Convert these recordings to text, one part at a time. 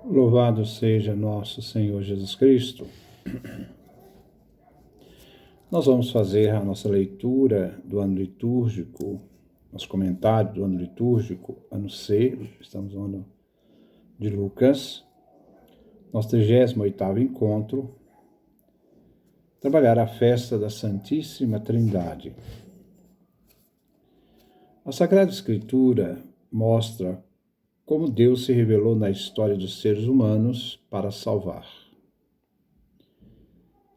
Louvado seja nosso Senhor Jesus Cristo. Nós vamos fazer a nossa leitura do ano litúrgico, nosso comentário do ano litúrgico, ano C, estamos no ano de Lucas, nosso 38º encontro, trabalhar a festa da Santíssima Trindade. A Sagrada Escritura mostra como Deus se revelou na história dos seres humanos para salvar.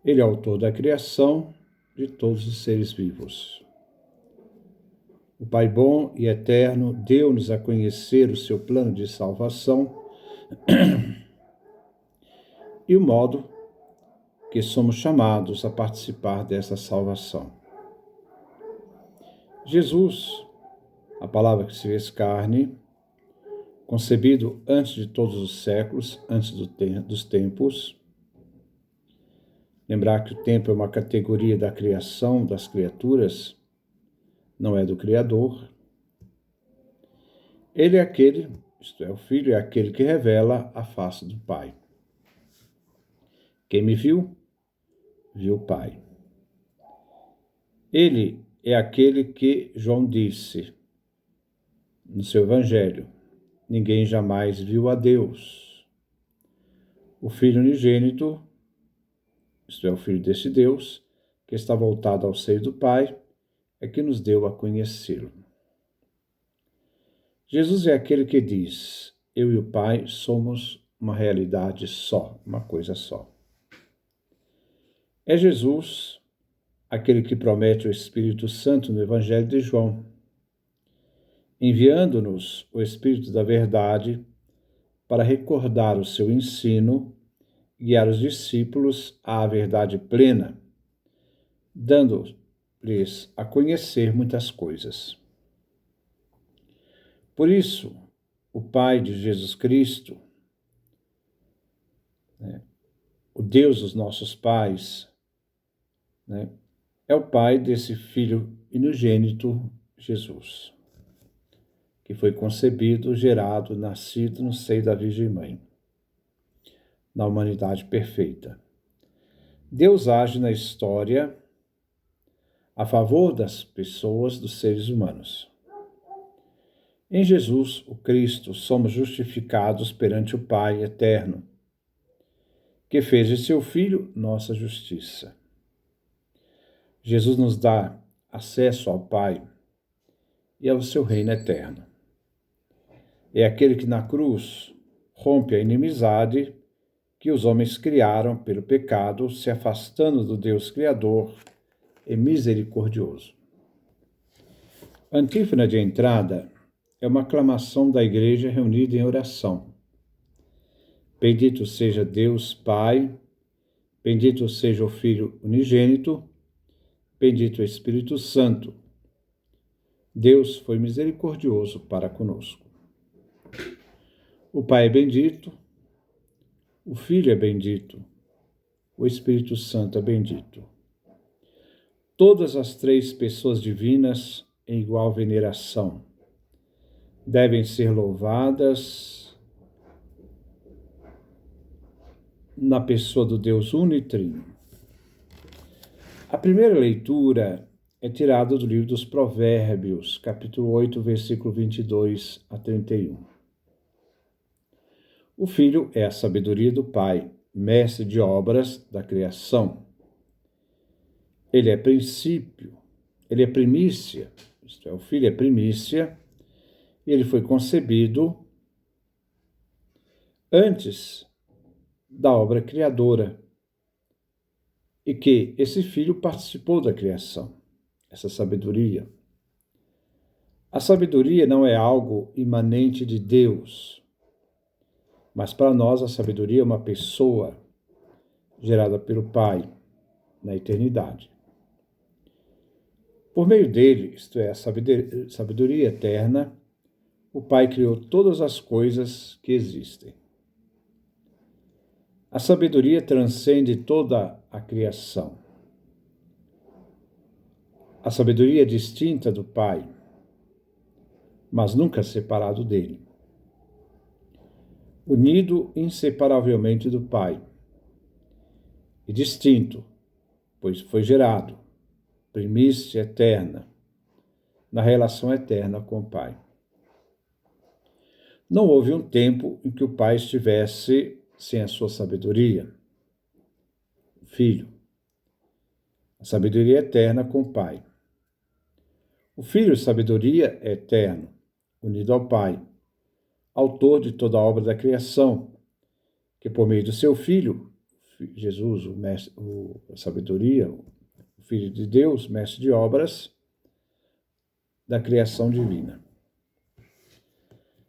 Ele é autor da criação de todos os seres vivos. O Pai bom e eterno deu-nos a conhecer o seu plano de salvação e o modo que somos chamados a participar dessa salvação. Jesus, a palavra que se fez carne, concebido antes de todos os séculos, antes dos tempos. Lembrar que o tempo é uma categoria da criação das criaturas, não é do Criador. Ele é aquele, isto é, o Filho é aquele que revela a face do Pai. Quem me viu, viu o Pai. Ele é aquele que João disse no seu Evangelho: ninguém jamais viu a Deus. O Filho unigênito, isto é, o Filho desse Deus, que está voltado ao seio do Pai, é que nos deu a conhecê-lo. Jesus é aquele que diz: eu e o Pai somos uma realidade só, uma coisa só. É Jesus aquele que promete o Espírito Santo no Evangelho de João, enviando-nos o Espírito da Verdade para recordar o seu ensino, guiar os discípulos à verdade plena, dando-lhes a conhecer muitas coisas. Por isso, o Pai de Jesus Cristo, o Deus dos nossos pais, é o Pai desse Filho unigênito, Jesus, que foi concebido, gerado, nascido no seio da Virgem Mãe, na humanidade perfeita. Deus age na história a favor das pessoas, dos seres humanos. Em Jesus, o Cristo, somos justificados perante o Pai eterno, que fez de seu Filho nossa justiça. Jesus nos dá acesso ao Pai e ao seu reino eterno. É aquele que na cruz rompe a inimizade que os homens criaram pelo pecado, se afastando do Deus Criador e misericordioso. A antífona de entrada é uma aclamação da Igreja reunida em oração. Bendito seja Deus Pai, bendito seja o Filho unigênito, bendito o Espírito Santo. Deus foi misericordioso para conosco. O Pai é bendito, o Filho é bendito, o Espírito Santo é bendito. Todas as três pessoas divinas em igual veneração devem ser louvadas na pessoa do Deus Unitrino. A primeira leitura é tirada do livro dos Provérbios, capítulo 8, versículo 22 a 31. O Filho é a sabedoria do Pai, mestre de obras da criação. Ele é princípio, ele é primícia, isto é, o Filho é primícia, e ele foi concebido antes da obra criadora, e que esse Filho participou da criação, essa sabedoria. A sabedoria não é algo imanente de Deus, mas para nós a sabedoria é uma pessoa gerada pelo Pai na eternidade. Por meio dele, isto é, a sabedoria eterna, o Pai criou todas as coisas que existem. A sabedoria transcende toda a criação. A sabedoria é distinta do Pai, mas nunca separado dele. unido inseparavelmente do Pai, e distinto, pois foi gerado, primícia eterna, na relação eterna com o Pai. Não houve um tempo em que o Pai estivesse sem a sua sabedoria. O Filho, a sabedoria eterna com o Pai. O Filho, sabedoria, é eterno, unido ao Pai, autor de toda a obra da criação, que por meio do seu Filho, Jesus, a sabedoria, o Filho de Deus, mestre de obras da criação divina.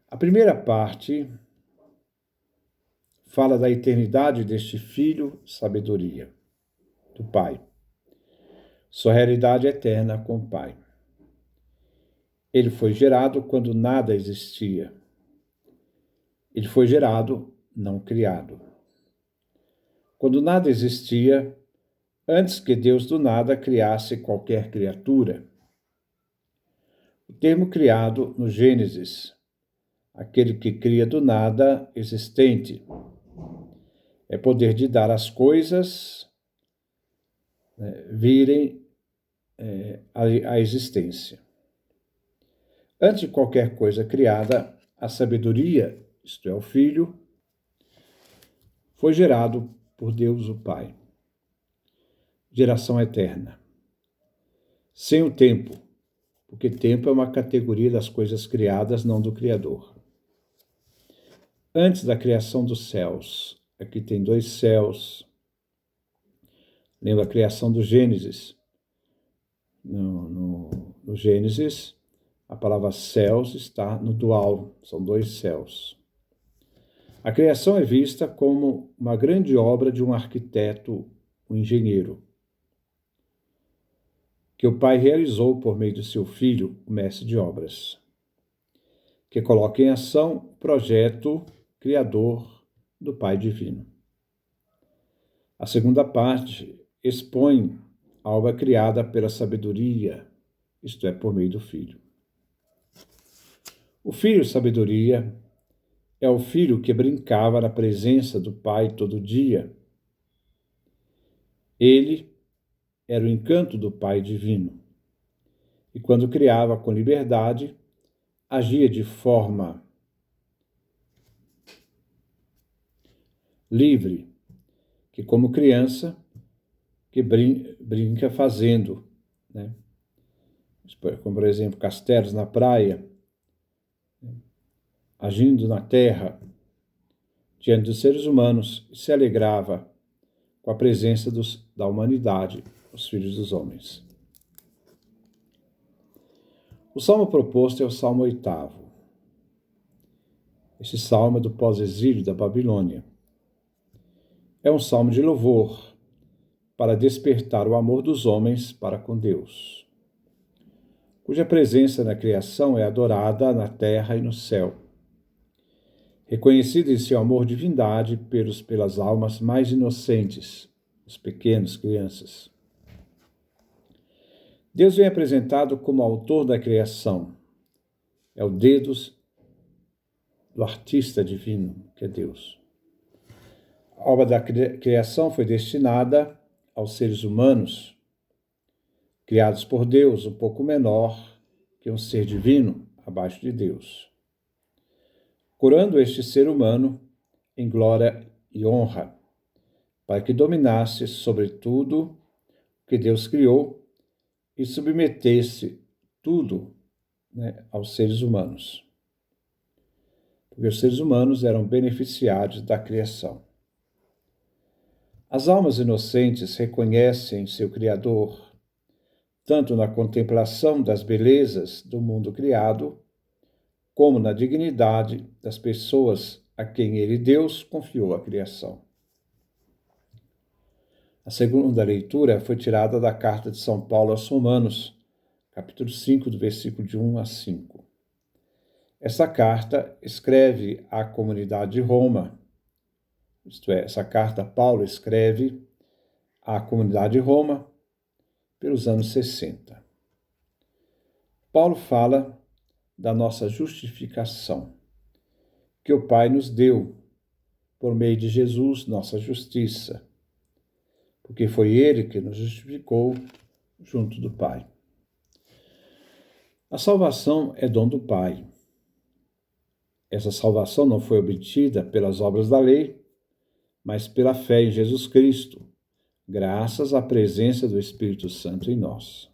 A primeira parte fala da eternidade deste Filho, sabedoria, do Pai. Sua realidade eterna com o Pai. Ele foi gerado quando nada existia. Ele foi gerado, não criado. Quando nada existia, antes que Deus do nada criasse qualquer criatura. O termo criado no Gênesis, aquele que cria do nada existente, é poder de dar às coisas virem à existência. Antes de qualquer coisa criada, a sabedoria, isto é, o Filho, foi gerado por Deus o Pai. Geração eterna. Sem o tempo, porque tempo é uma categoria das coisas criadas, não do Criador. Antes da criação dos céus, aqui tem 2 céus. Lembra a criação do Gênesis? No Gênesis, a palavra céus está no dual, são 2 céus. A criação é vista como uma grande obra de um arquiteto, um engenheiro, que o Pai realizou por meio do seu Filho, o mestre de obras, que coloca em ação o projeto criador do Pai divino. A segunda parte expõe a obra criada pela sabedoria, isto é, por meio do Filho. O Filho, sabedoria, é o Filho que brincava na presença do Pai todo dia. Ele era o encanto do Pai divino. E quando criava com liberdade, agia de forma livre, que como criança, que brinca fazendo, né? Como, por exemplo, castelos na praia, agindo na terra, diante dos seres humanos, se alegrava com a presença da humanidade, os filhos dos homens. O salmo proposto é o Salmo 8º. Esse salmo é do pós-exílio da Babilônia. É um salmo de louvor para despertar o amor dos homens para com Deus, cuja presença na criação é adorada na terra e no céu, reconhecida em seu amor divindade pelas almas mais inocentes, os pequenos, crianças. Deus vem apresentado como autor da criação. É o dedo do artista divino, que é Deus. A obra da criação foi destinada aos seres humanos, criados por Deus, um pouco menor que um ser divino abaixo de Deus, curando este ser humano em glória e honra, para que dominasse sobre tudo que Deus criou e submetesse tudo, aos seres humanos. Porque os seres humanos eram beneficiários da criação. As almas inocentes reconhecem seu Criador, tanto na contemplação das belezas do mundo criado, como na dignidade das pessoas a quem ele, Deus, confiou a criação. A segunda leitura foi tirada da carta de São Paulo aos Romanos, capítulo 5, do versículo de 1 a 5. Essa carta escreve à comunidade de Roma, isto é, essa carta Paulo escreve à comunidade de Roma pelos anos 60. Paulo fala da nossa justificação, que o Pai nos deu por meio de Jesus, nossa justiça, porque foi ele que nos justificou junto do Pai. A salvação é dom do Pai. Essa salvação não foi obtida pelas obras da lei, mas pela fé em Jesus Cristo, graças à presença do Espírito Santo em nós.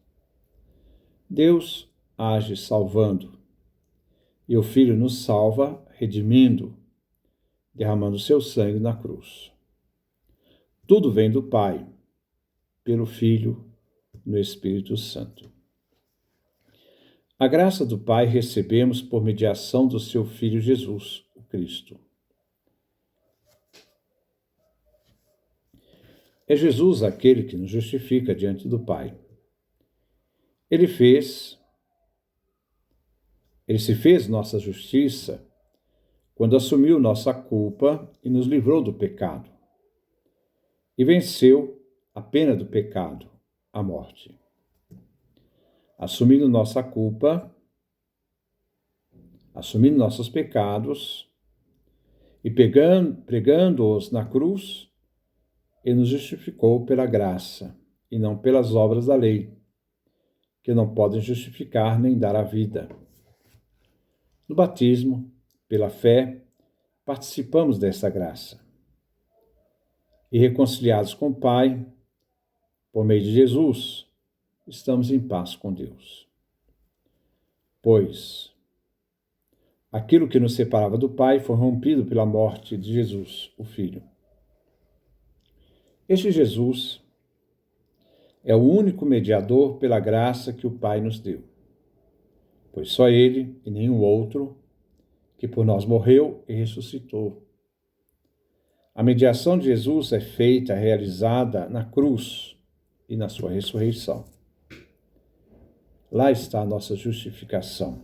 Deus age salvando, e o Filho nos salva redimindo, derramando seu sangue na cruz. Tudo vem do Pai, pelo Filho, no Espírito Santo. A graça do Pai recebemos por mediação do seu Filho Jesus, o Cristo. É Jesus aquele que nos justifica diante do Pai. Ele se fez nossa justiça quando assumiu nossa culpa e nos livrou do pecado. E venceu a pena do pecado, a morte. Assumindo nossa culpa, assumindo nossos pecados e pregando-os na cruz, ele nos justificou pela graça e não pelas obras da lei, que não podem justificar nem dar a vida. No batismo, pela fé, participamos dessa graça. E reconciliados com o Pai, por meio de Jesus, estamos em paz com Deus. Pois aquilo que nos separava do Pai foi rompido pela morte de Jesus, o Filho. Este Jesus é o único mediador pela graça que o Pai nos deu, pois só Ele e nenhum outro, que por nós morreu e ressuscitou. A mediação de Jesus é feita, realizada na cruz e na sua ressurreição. Lá está a nossa justificação.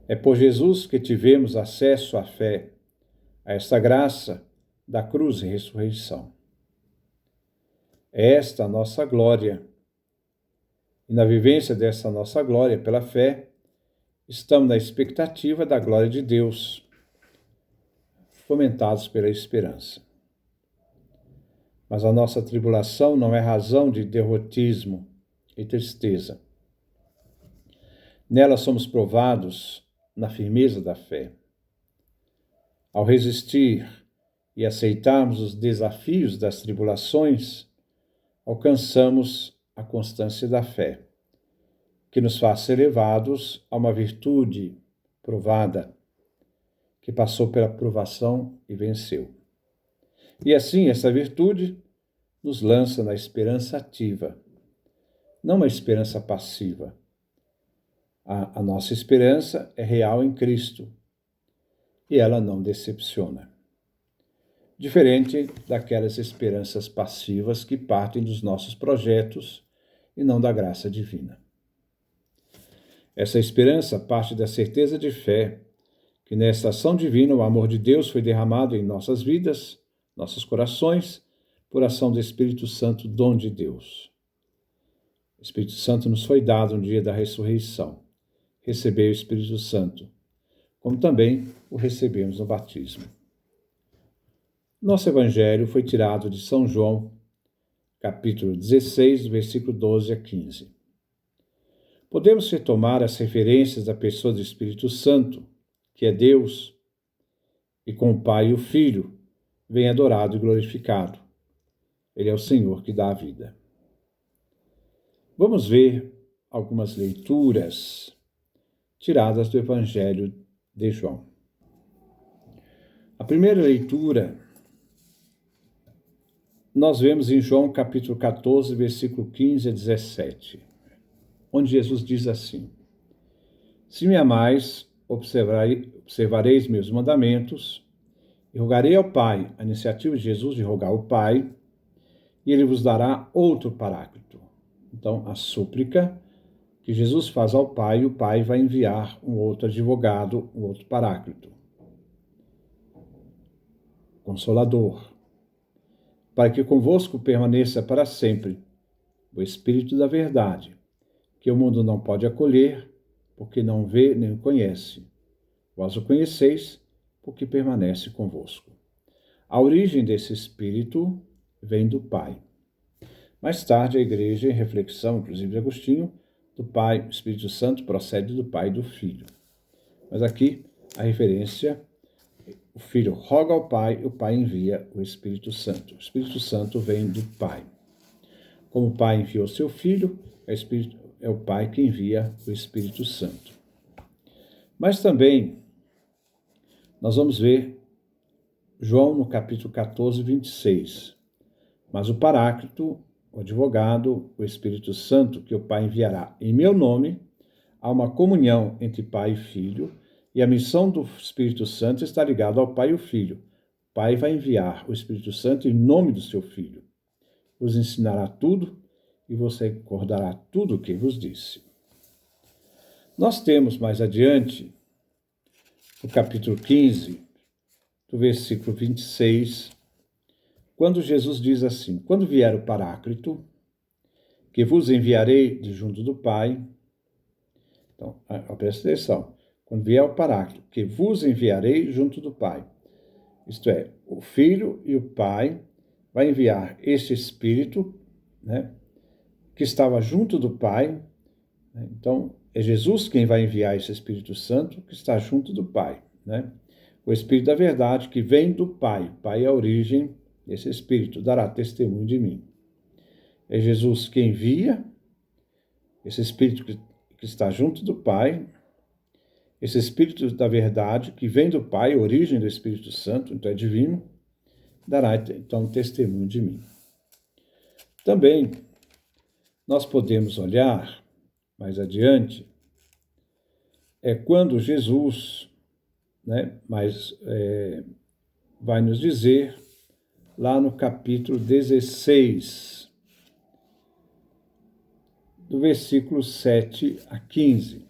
É por Jesus que tivemos acesso à fé, a esta graça da cruz e ressurreição. É esta a nossa glória. E na vivência dessa nossa glória pela fé, estamos na expectativa da glória de Deus, fomentados pela esperança. Mas a nossa tribulação não é razão de derrotismo e tristeza. Nela somos provados na firmeza da fé. Ao resistir e aceitarmos os desafios das tribulações, alcançamos a constância da fé, que nos faz ser levados a uma virtude provada, que passou pela provação e venceu. E assim, essa virtude nos lança na esperança ativa, não uma esperança passiva. A nossa esperança é real em Cristo e ela não decepciona. Diferente daquelas esperanças passivas que partem dos nossos projetos e não da graça divina. Essa esperança parte da certeza de fé que nesta ação divina o amor de Deus foi derramado em nossas vidas, nossos corações, por ação do Espírito Santo, dom de Deus. O Espírito Santo nos foi dado no dia da ressurreição. Recebei o Espírito Santo, como também o recebemos no batismo. Nosso Evangelho foi tirado de São João, capítulo 16, versículo 12 a 15. Podemos retomar as referências da pessoa do Espírito Santo, que é Deus, e com o Pai e o Filho, vem adorado e glorificado. Ele é o Senhor que dá a vida. Vamos ver algumas leituras tiradas do Evangelho de João. A primeira leitura nós vemos em João capítulo 14, versículo 15 a 17, onde Jesus diz assim: Se me amais, observareis meus mandamentos, e rogarei ao Pai, a iniciativa de Jesus de rogar ao Pai, e ele vos dará outro paráclito. Então, a súplica que Jesus faz ao Pai, e o Pai vai enviar um outro advogado, um outro paráclito. Consolador, para que convosco permaneça para sempre o Espírito da verdade, que o mundo não pode acolher, porque não vê nem o conhece. Vós o conheceis, porque permanece convosco. A origem desse Espírito vem do Pai. Mais tarde, a Igreja, em reflexão, inclusive de Agostinho, do Pai, o Espírito Santo procede do Pai e do Filho. Mas aqui, a referência, o Filho roga ao Pai e o Pai envia o Espírito Santo. O Espírito Santo vem do Pai. Como o Pai enviou seu Filho, é o Pai que envia o Espírito Santo. Mas também, nós vamos ver João no capítulo 14, 26. Mas o Paráclito, o advogado, o Espírito Santo, que o Pai enviará em meu nome, há uma comunhão entre Pai e Filho, e a missão do Espírito Santo está ligada ao Pai e o Filho. O Pai vai enviar o Espírito Santo em nome do seu Filho. Vos ensinará tudo e você recordará tudo o que vos disse. Nós temos mais adiante, no capítulo 15, do versículo 26, quando Jesus diz assim: quando vier o Paráclito, que vos enviarei de junto do Pai. Então, presta atenção. Quando vier o Paráclito, que vos enviarei junto do Pai. Isto é, o Filho e o Pai vai enviar este Espírito, né, que estava junto do Pai. Então, é Jesus quem vai enviar esse Espírito Santo que está junto do Pai, né? O Espírito da verdade que vem do Pai. O Pai é a origem desse Espírito, dará testemunho de mim. É Jesus quem envia esse Espírito que está junto do Pai, esse Espírito da verdade que vem do Pai, a origem do Espírito Santo, então é divino, dará então testemunho de mim. Também nós podemos olhar mais adiante, quando Jesus, né, vai nos dizer lá no capítulo 16, do versículo 7 a 15.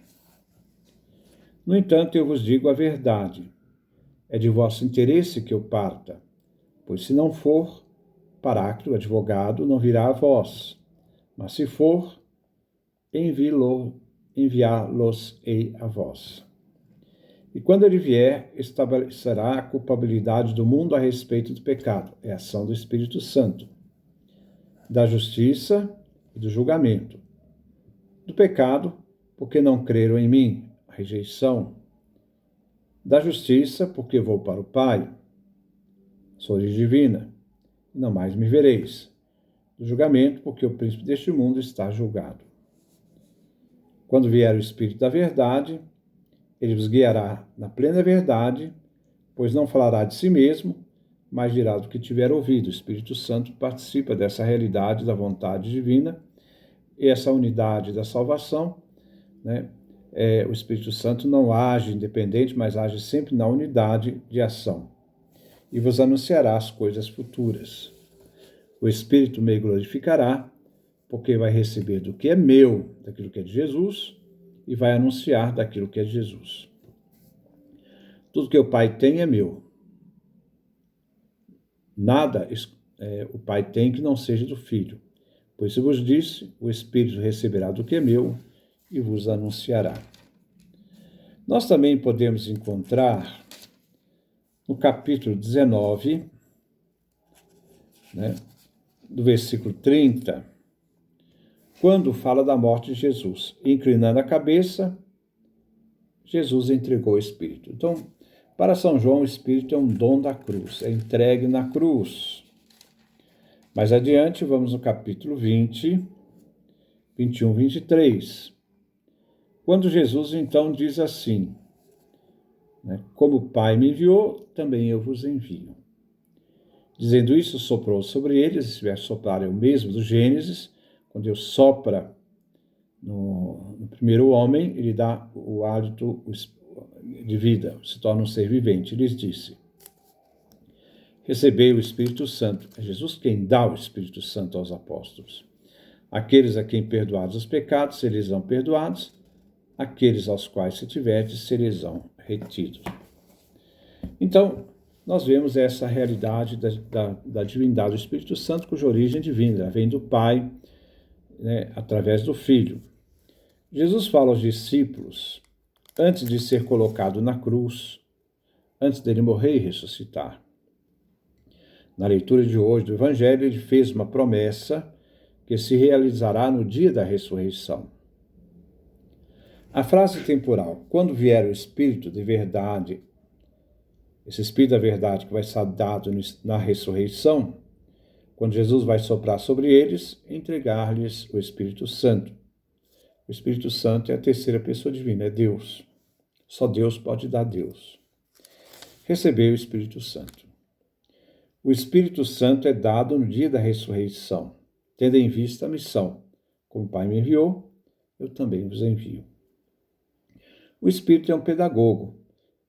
No entanto, eu vos digo a verdade. É de vosso interesse que eu parta, pois se não for, Paráclito, advogado, não virá a vós, mas se for, enviá-los-ei a vós. E quando ele vier, estabelecerá a culpabilidade do mundo a respeito do pecado, é a ação do Espírito Santo, da justiça e do julgamento. Do pecado, porque não creram em mim, a rejeição. Da justiça, porque vou para o Pai, sou origem divina, e não mais me vereis. Do julgamento, porque o príncipe deste mundo está julgado. Quando vier o Espírito da verdade, ele vos guiará na plena verdade, pois não falará de si mesmo, mas dirá do que tiver ouvido. O Espírito Santo participa dessa realidade da vontade divina, e essa unidade da salvação, né? O Espírito Santo não age independente, mas age sempre na unidade de ação. E vos anunciará as coisas futuras. O Espírito me glorificará, porque vai receber do que é meu, daquilo que é de Jesus, e vai anunciar daquilo que é de Jesus. Tudo que o Pai tem é meu. Nada o Pai tem que não seja do Filho. Pois se vos disse, o Espírito receberá do que é meu e vos anunciará. Nós também podemos encontrar no capítulo 19, né, do versículo 30, quando fala da morte de Jesus. Inclinando a cabeça, Jesus entregou o Espírito. Então, para São João, o Espírito é um dom da cruz, é entregue na cruz. Mais adiante, vamos no capítulo 20, 21, 23. Quando Jesus, então, diz assim, né, como o Pai me enviou, também eu vos envio. Dizendo isso, soprou sobre eles. Esse verso soprar é o mesmo do Gênesis. Quando Deus sopra no primeiro homem, ele dá o hálito de vida, se torna um ser vivente. Ele disse: recebei o Espírito Santo. É Jesus quem dá o Espírito Santo aos apóstolos. Aqueles a quem perdoados os pecados, serão perdoados. Aqueles aos quais se tiverdes, serão retidos. Então, nós vemos essa realidade da divindade do Espírito Santo, cuja origem divina vem do Pai, né, através do Filho. Jesus fala aos discípulos, antes de ser colocado na cruz, antes dele morrer e ressuscitar. Na leitura de hoje do Evangelho, ele fez uma promessa que se realizará no dia da ressurreição. A frase temporal, quando vier o Espírito de verdade, esse Espírito da verdade que vai ser dado na ressurreição, quando Jesus vai soprar sobre eles, entregar-lhes o Espírito Santo. O Espírito Santo é a terceira pessoa divina, é Deus. Só Deus pode dar Deus. Receber o Espírito Santo. O Espírito Santo é dado no dia da ressurreição, tendo em vista a missão. Como o Pai me enviou, eu também vos envio. O Espírito é um pedagogo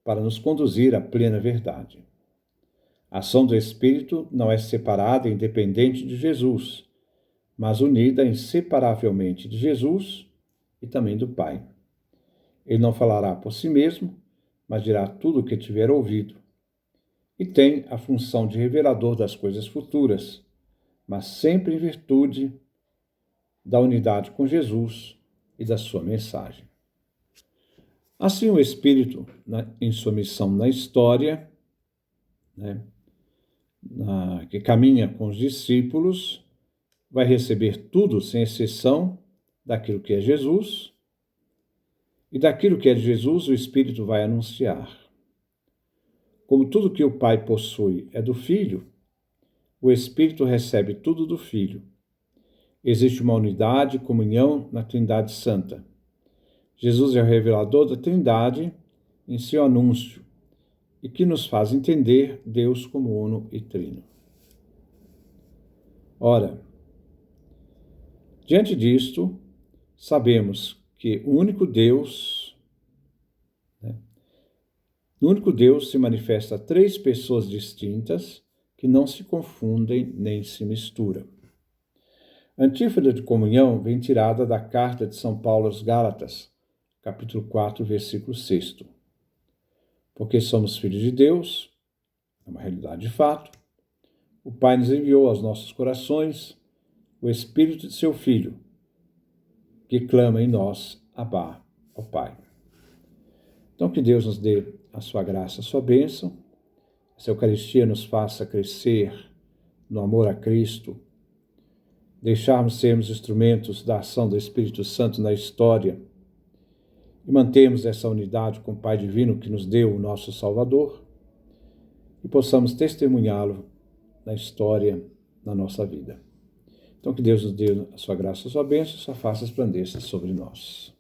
para nos conduzir à plena verdade. A ação do Espírito não é separada e independente de Jesus, mas unida inseparavelmente de Jesus e também do Pai. Ele não falará por si mesmo, mas dirá tudo o que tiver ouvido. E tem a função de revelador das coisas futuras, mas sempre em virtude da unidade com Jesus e da sua mensagem. Assim, o Espírito, em sua missão na história, que caminha com os discípulos, vai receber tudo, sem exceção, daquilo que é Jesus, e daquilo que é de Jesus, o Espírito vai anunciar. Como tudo que o Pai possui é do Filho, o Espírito recebe tudo do Filho. Existe uma unidade e comunhão na Trindade Santa. Jesus é o revelador da Trindade em seu anúncio e que nos faz entender Deus como uno e trino. Ora, diante disto, sabemos que no único Deus se manifesta três pessoas distintas que não se confundem nem se misturam. A antífona de comunhão vem tirada da carta de São Paulo aos Gálatas, capítulo 4, versículo 6. Porque somos filhos de Deus, é uma realidade de fato, o Pai nos enviou aos nossos corações o Espírito de seu Filho, que clama em nós, Abá, ó Pai. Então que Deus nos dê a sua graça, a sua bênção, essa Eucaristia nos faça crescer no amor a Cristo, deixarmos sermos instrumentos da ação do Espírito Santo na história e mantermos essa unidade com o Pai Divino que nos deu o nosso Salvador e possamos testemunhá-lo na história, na nossa vida. Então que Deus nos dê a sua graça, a sua bênção, a sua face resplandeça sobre nós.